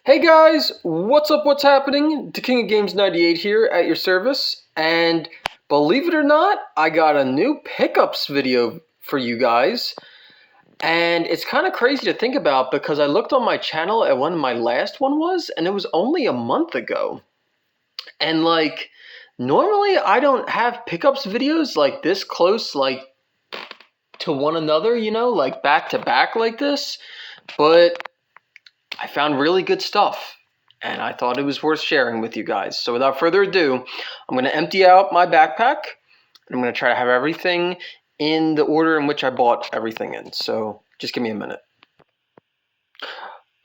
Hey guys, what's up, what's happening? The King of Games 98 here at your service, and believe it or not, I got a new pickups video for you guys, and it's kind of crazy to think about because I looked on my channel at when my last one was, and it was only a month ago. And normally I don't have pickups videos like this close, to one another, like back to back like this, but I found really good stuff, and I thought it was worth sharing with you guys. So without further ado, I'm going to empty out my backpack, and I'm going to try to have everything in the order in which I bought everything in. So just give me a minute.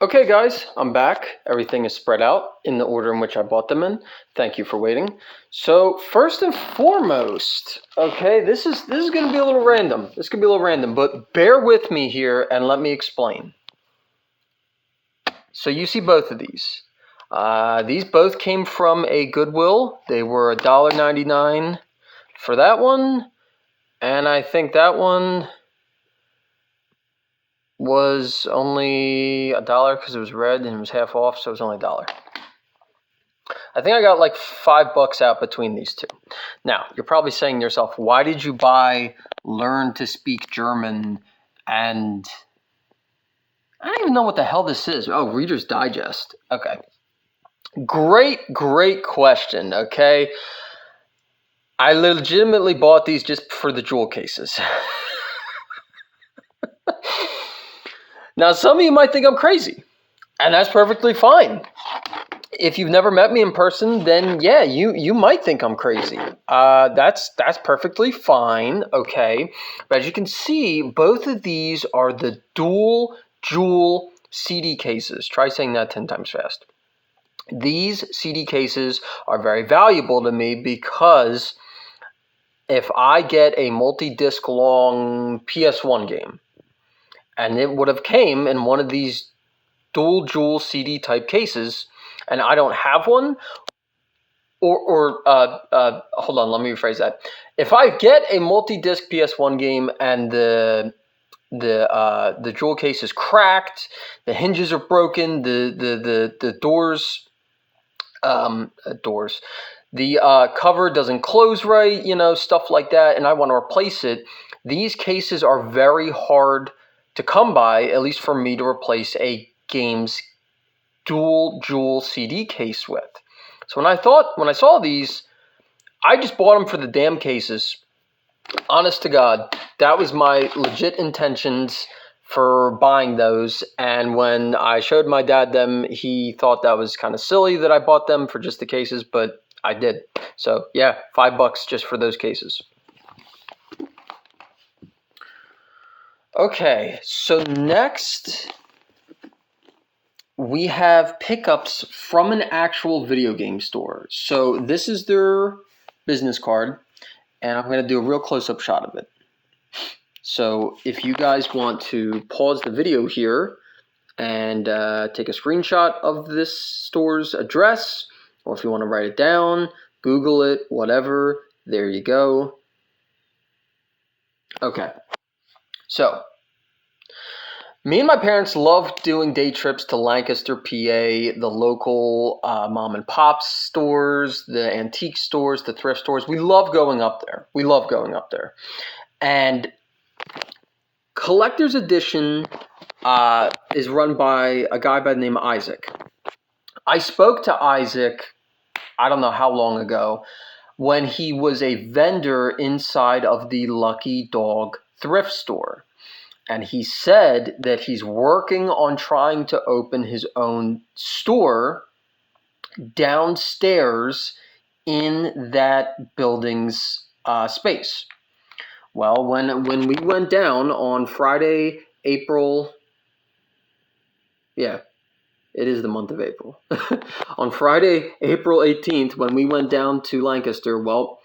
Okay guys, I'm back. Everything is spread out in the order in which I bought them in. Thank you for waiting. So first and foremost, okay, this is going to be a little random. This could be a little random, but bear with me here and let me explain. So you see both of these. These both came from a Goodwill. They were $1.99 for that one. And I think that one was only $1 because it was red and it was half off, so it was only $1. I think I got like $5 out between these two. Now, you're probably saying to yourself, why did you buy Learn to Speak German and... I don't even know what the hell this is. Oh, Reader's Digest. Okay. Great question, okay? I legitimately bought these just for the jewel cases. Now, some of you might think I'm crazy, and that's perfectly fine. If you've never met me in person, then yeah, you might think I'm crazy. That's perfectly fine, okay? But as you can see, both of these are the dual jewel CD cases. Try saying that 10 times fast. These CD cases are very valuable to me because if I get a multi-disc long PS1 game, and it would have came in one of these dual jewel CD type cases, and I don't have one, hold on, let me rephrase that. If I get a multi-disc PS1 game and the jewel case is cracked, the hinges are broken, the doors. The cover doesn't close right, stuff like that, and I want to replace it. These cases are very hard to come by, at least for me to replace a game's dual jewel CD case with. So when I saw these, I just bought them for the damn cases. Honest to God, that was my legit intentions for buying those, and when I showed my dad them, he thought that was kind of silly that I bought them for just the cases, but I did. So yeah, $5 just for those cases. Okay, so next we have pickups from an actual video game store. So this is their business card, and I'm going to do a real close-up shot of it. So if you guys want to pause the video here and take a screenshot of this store's address, or if you want to write it down, Google it, whatever, there you go. Okay, so me and my parents love doing day trips to Lancaster, PA, the local mom and pop stores, the antique stores, the thrift stores. We love going up there. And Collector's Edition is run by a guy by the name of Isaac. I spoke to Isaac, I don't know how long ago, when he was a vendor inside of the Lucky Dog thrift store. And he said that he's working on trying to open his own store downstairs in that building's space. Well, when we went down on Friday, April... Yeah, it is the month of April. On Friday, April 18th, when we went down to Lancaster, well,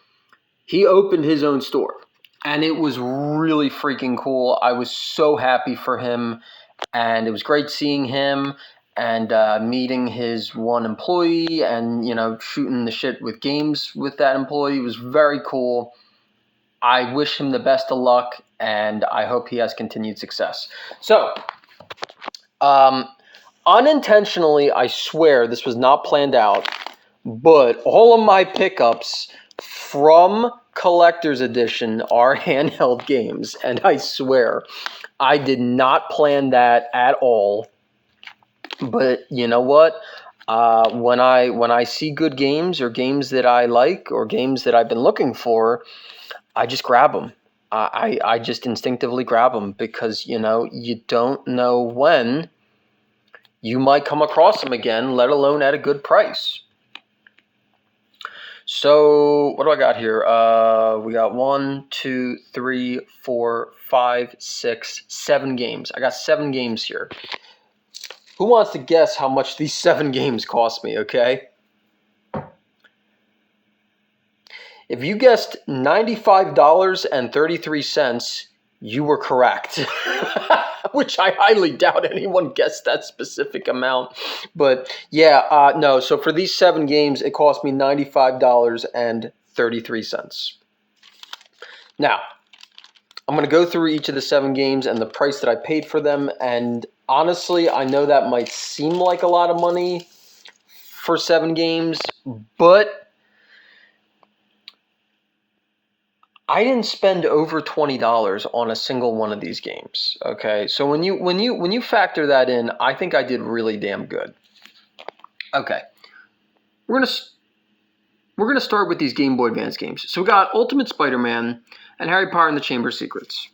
he opened his own store. And it was really freaking cool. I was so happy for him. And it was great seeing him and meeting his one employee and, shooting the shit with games with that employee. It was very cool. I wish him the best of luck, and I hope he has continued success. So, Unintentionally, I swear this was not planned out, but all of my pickups from Collector's Edition are handheld games, and I swear I did not plan that at all. But you know what? When I see good games or games that I like or games that I've been looking for, I just grab them. I just instinctively grab them because you don't know when you might come across them again, let alone at a good price. So what do I got here? We got 1, 2, 3, 4, 5, 6, 7 games. I got 7 games here. Who wants to guess how much these 7 games cost me, okay? If you guessed $95.33, you were correct. Which I highly doubt anyone guessed that specific amount. But yeah, no. So for these 7 games, it cost me $95.33. Now, I'm going to go through each of the 7 games and the price that I paid for them. And honestly, I know that might seem like a lot of money for 7 games, but I didn't spend over $20 on a single one of these games. Okay, so when you factor that in, I think I did really damn good. Okay, we're gonna start with these Game Boy Advance games. So we got Ultimate Spider-Man and Harry Potter and the Chamber of Secrets.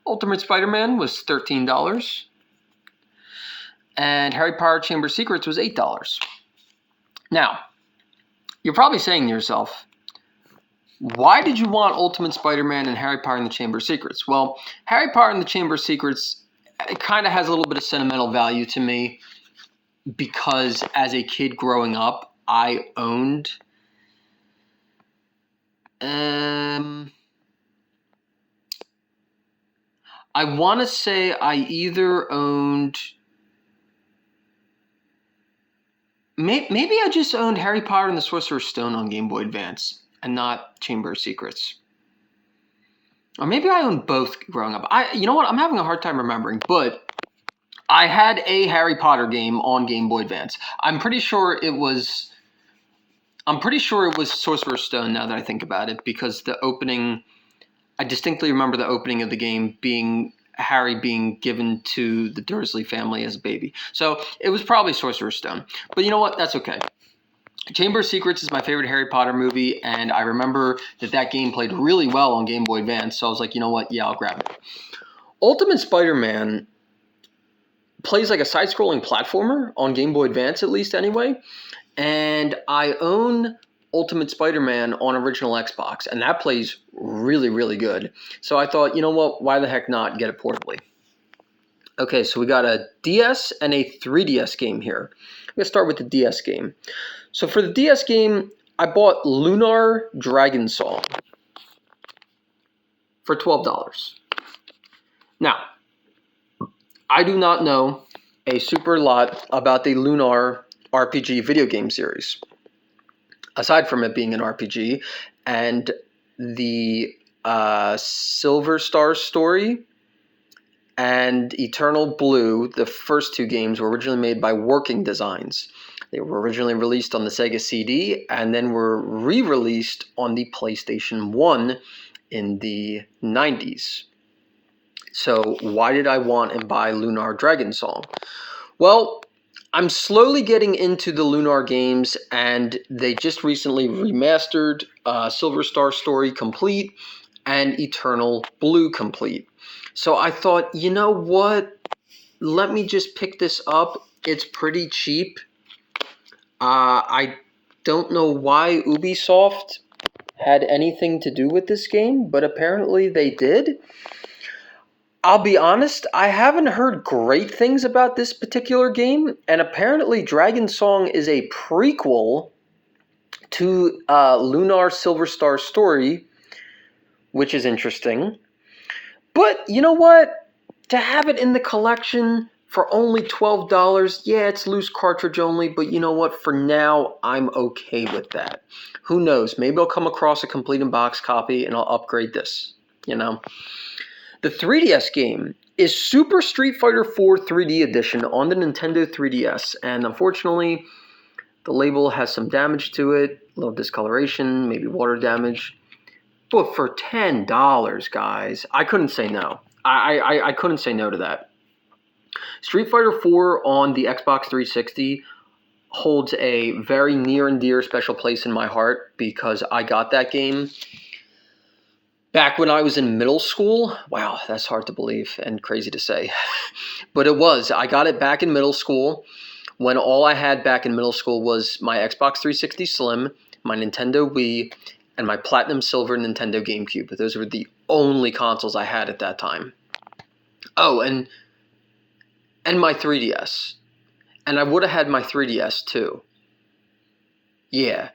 Ultimate Spider-Man was $13, and Harry Potter Chamber of Secrets was $8. Now, you're probably saying to yourself, why did you want Ultimate Spider-Man and Harry Potter and the Chamber of Secrets? Well, Harry Potter and the Chamber of Secrets, it kind of has a little bit of sentimental value to me because as a kid growing up, I owned I want to say I either owned maybe I just owned Harry Potter and the Sorcerer's Stone on Game Boy Advance and not Chamber of Secrets. Or maybe I owned both growing up. You know what? I'm having a hard time remembering, but I had a Harry Potter game on Game Boy Advance. I'm pretty sure it was Sorcerer's Stone now that I think about it, because I distinctly remember the opening of the game being Harry being given to the Dursley family as a baby. So it was probably Sorcerer's Stone. But you know what? That's okay. Chamber of Secrets is my favorite Harry Potter movie, and I remember that game played really well on Game Boy Advance, so I was like, you know what? Yeah, I'll grab it. Ultimate Spider-Man plays like a side-scrolling platformer on Game Boy Advance, at least anyway, and I own Ultimate Spider-Man on original Xbox, and that plays really, really good. So I thought, you know what? Why the heck not get it portably? Okay, so we got a DS and a 3DS game here. I'm going to start with the DS game. So for the DS game, I bought Lunar Dragon Song for $12. Now, I do not know a super lot about the Lunar RPG video game series, aside from it being an RPG, and the Silver Star Story and Eternal Blue, the first 2 games, were originally made by Working Designs. They were originally released on the Sega CD and then were re-released on the PlayStation 1 in the 90s. So why did I want and buy Lunar Dragon Song? Well, I'm slowly getting into the Lunar games, and they just recently remastered Silver Star Story Complete and Eternal Blue Complete. So I thought, you know what? Let me just pick this up. It's pretty cheap. I don't know why Ubisoft had anything to do with this game, but apparently they did. I'll be honest, I haven't heard great things about this particular game, and apparently Dragon Song is a prequel to Lunar Silver Star Story, which is interesting. But you know what? To have it in the collection for only $12, yeah, it's loose cartridge only, but you know what? For now, I'm okay with that. Who knows? Maybe I'll come across a complete in box copy and I'll upgrade this, you know? The 3DS game is Super Street Fighter 4 3D Edition on the Nintendo 3DS. And unfortunately, the label has some damage to it, a little discoloration, maybe water damage. But for $10, guys, I couldn't say no. I couldn't say no to that. Street Fighter 4 on the Xbox 360 holds a very near and dear special place in my heart because I got that game back when I was in middle school. Wow, that's hard to believe and crazy to say. But it was. I got it back in middle school when all I had back in middle school was my Xbox 360 Slim, my Nintendo Wii, and my Platinum Silver Nintendo GameCube. Those were the only consoles I had at that time. Oh, and my 3DS. And I would have had my 3DS too. Yeah.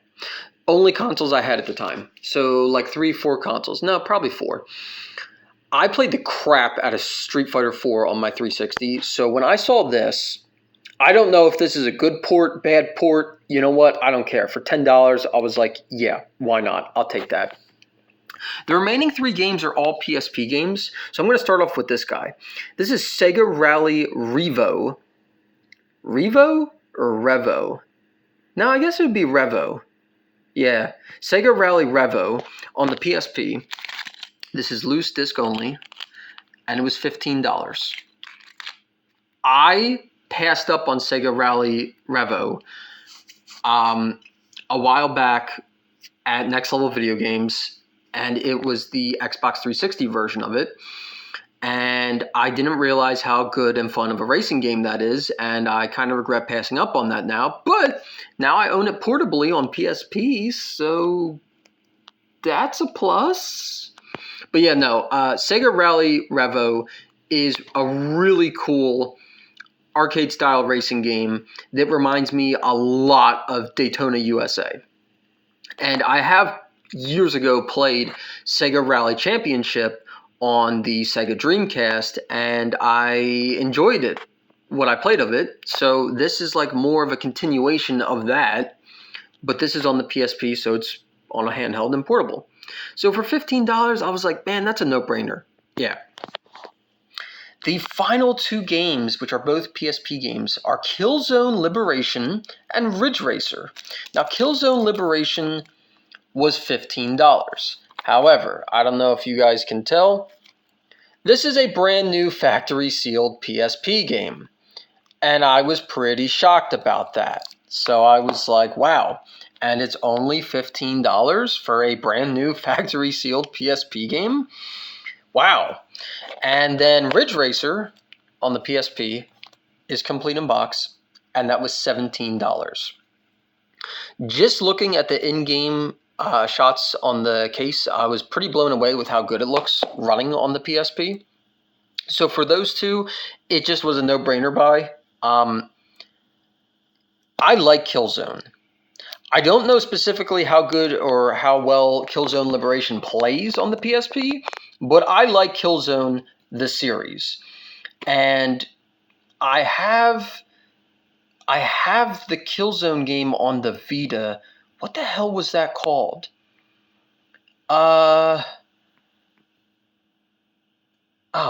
Only consoles I had at the time. So like 3-4 consoles. No, probably 4. I played the crap out of Street Fighter 4 on my 360. So when I saw this, I don't know if this is a good port, bad port. You know what? I don't care. For $10, I was like, yeah, why not? I'll take that. The remaining 3 games are all PSP games. So I'm going to start off with this guy. This is Sega Rally Revo. Revo or Revo? No, I guess it would be Revo. Yeah, Sega Rally Revo on the PSP. This is loose disc only, and it was $15. I passed up on Sega Rally Revo a while back at Next Level Video Games, and it was the Xbox 360 version of it. And I didn't realize how good and fun of a racing game that is, and I kind of regret passing up on that now. But now I own it portably on PSP, so that's a plus. But yeah, no, Sega Rally Revo is a really cool arcade-style racing game that reminds me a lot of Daytona USA. And I have years ago played Sega Rally Championship on the Sega Dreamcast, and I enjoyed it, what I played of it. So this is like more of a continuation of that, but this is on the PSP, so it's on a handheld and portable. So for $15, I was like, man, that's a no-brainer. Yeah. The final 2 games, which are both PSP games, are Killzone Liberation and Ridge Racer. Now, Killzone Liberation was $15. However, I don't know if you guys can tell, this is a brand new factory sealed PSP game. And I was pretty shocked about that. So I was like, wow. And it's only $15 for a brand new factory sealed PSP game? Wow. And then Ridge Racer on the PSP is complete in box, and that was $17. Just looking at the in-game shots on the case, I was pretty blown away with how good it looks running on the PSP. So for those 2, it just was a no-brainer buy. I like Killzone. I don't know specifically how good or how well Killzone Liberation plays on the PSP, but I like Killzone, the series. And I have the Killzone game on the Vita. What the hell was that called? Oh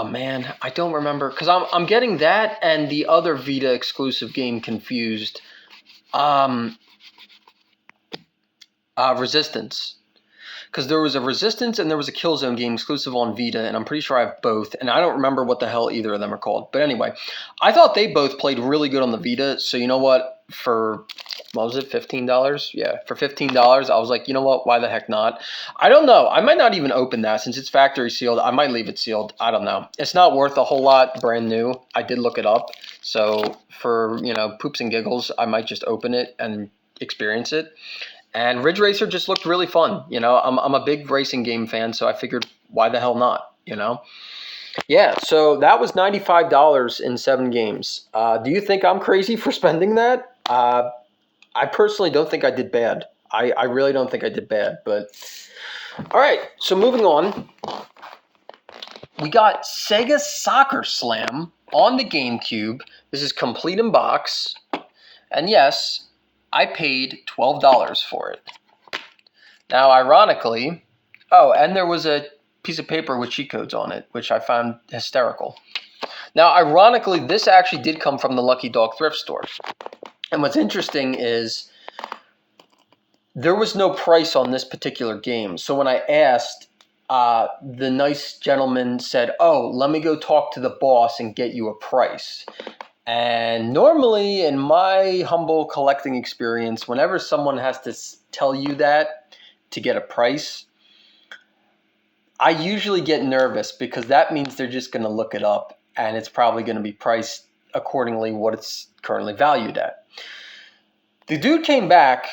man, I don't remember, because I'm getting that and the other Vita exclusive game confused. Resistance. Because there was a Resistance and there was a Killzone game exclusive on Vita, and I'm pretty sure I have both, and I don't remember what the hell either of them are called. But anyway, I thought they both played really good on the Vita, so you know what? For, what was it, $15? Yeah, for $15, I was like, you know what? Why the heck not? I don't know. I might not even open that since it's factory sealed. I might leave it sealed. I don't know. It's not worth a whole lot brand new. I did look it up. So for, poops and giggles, I might just open it and experience it. And Ridge Racer just looked really fun. I'm a big racing game fan, so I figured, why the hell not, Yeah, so that was $95 in 7 games. Do you think I'm crazy for spending that? I personally don't think I did bad. I really don't think I did bad. But all right, so moving on. We got Sega Soccer Slam on the GameCube. This is complete in box. And yes, I paid $12 for it. Now, ironically, and there was a piece of paper with cheat codes on it, which I found hysterical. Now, ironically, this actually did come from the Lucky Dog thrift store. And what's interesting is there was no price on this particular game. So when I asked, the nice gentleman said, "Oh, let me go talk to the boss and get you a price." And normally, in my humble collecting experience, whenever someone has to tell you that to get a price, I usually get nervous because that means they're just going to look it up and it's probably going to be priced accordingly what it's currently valued at. The dude came back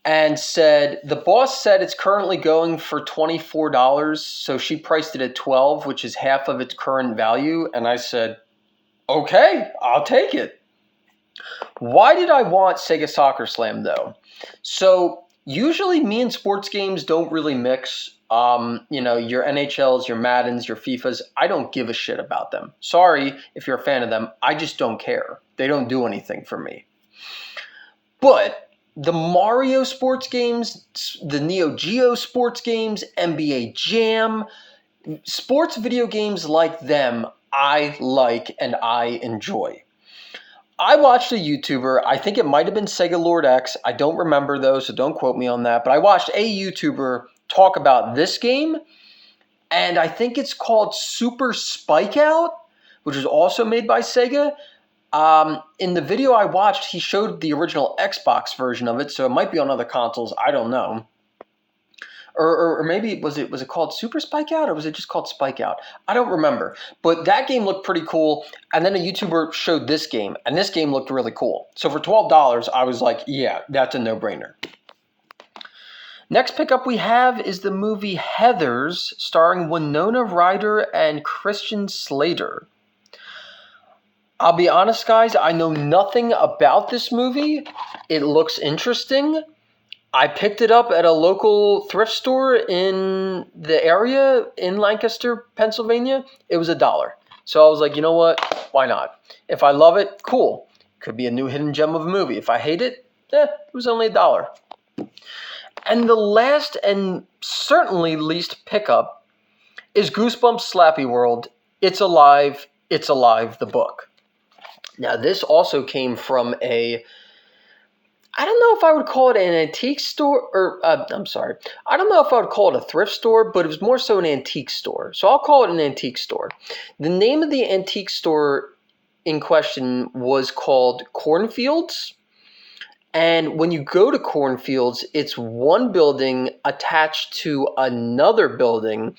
and said, the boss said it's currently going for $24, so she priced it at $12, which is half of its current value. And I said, okay, I'll take it. Why did I want Sega Soccer Slam, though? So usually me and sports games don't really mix. Your NHLs, your Maddens, your FIFAs, I don't give a shit about them. Sorry if you're a fan of them. I just don't care. They don't do anything for me. But the Mario sports games, the Neo Geo sports games, NBA Jam, sports video games like them, I like and I enjoy. I watched a YouTuber, I think it might have been Sega Lord X, I don't remember though, so don't quote me on that, but I watched a YouTuber talk about this game, and I think it's called Super Spike Out, which is also made by Sega. In the video I watched, he showed the original Xbox version of it, so it might be on other consoles. I don't know. Or maybe was it called Super Spike Out, or was it just called Spike Out? I don't remember. But that game looked pretty cool. And then a YouTuber showed this game, and this game looked really cool. So for $12, I was like, yeah, that's a no-brainer. Next pickup we have is the movie Heathers, starring Winona Ryder and Christian Slater. I'll be honest, guys, I know nothing about this movie. It looks interesting. I picked it up at a local thrift store in the area in Lancaster, Pennsylvania. It was $1. So I was like, you know what? Why not? If I love it, cool. Could be a new hidden gem of a movie. If I hate it, it was only $1. And the last and certainly least pickup is Goosebumps Slappy World. It's Alive, the book. Now, this also came from I don't know if I would call it an antique store, I don't know if I would call it a thrift store, but it was more so an antique store. So I'll call it an antique store. The name of the antique store in question was called Cornfields. And when you go to Cornfields, it's one building attached to another building.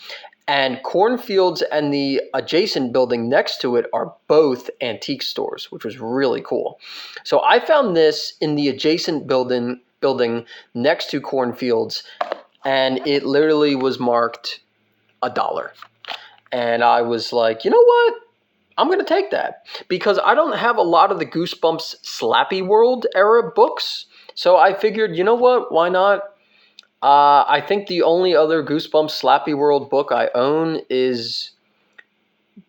And Cornfields and the adjacent building next to it are both antique stores, which was really cool. So I found this in the adjacent building next to Cornfields, and it literally was marked $1. And I was like, you know what? I'm going to take that because I don't have a lot of the Goosebumps Slappy World era books. So I figured, you know what? Why not? I think the only other Goosebumps Slappy World book I own is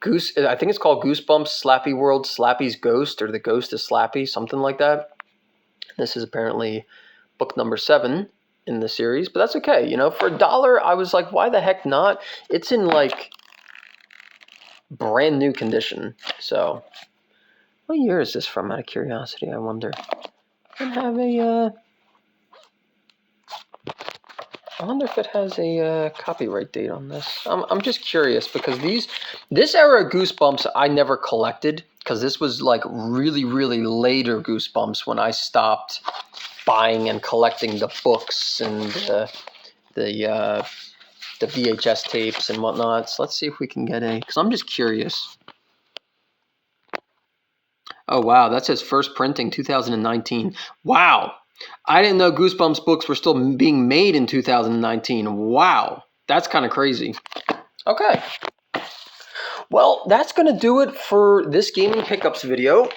I think it's called Goosebumps Slappy World, Slappy's Ghost, or The Ghost of Slappy, something like that. This is apparently book number 7 in the series, but that's okay. For $1, I was like, why the heck not? It's in like brand new condition. So, what year is this from? Out of curiosity, I wonder. I wonder if it has a copyright date on this. I'm just curious because this era of Goosebumps I never collected because this was like really, really later Goosebumps when I stopped buying and collecting the books and the VHS tapes and whatnot. So let's see if we can get because I'm just curious. Oh, wow. That says first printing 2019. Wow. I didn't know Goosebumps books were still being made in 2019. Wow. That's kind of crazy. Okay. Well, that's going to do it for this gaming pickups video.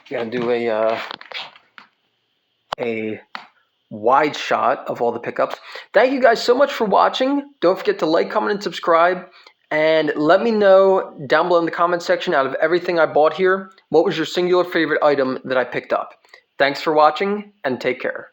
Going to do a wide shot of all the pickups. Thank you guys so much for watching. Don't forget to like, comment, and subscribe. And let me know down below in the comment section, out of everything I bought here, what was your singular favorite item that I picked up? Thanks for watching, and take care.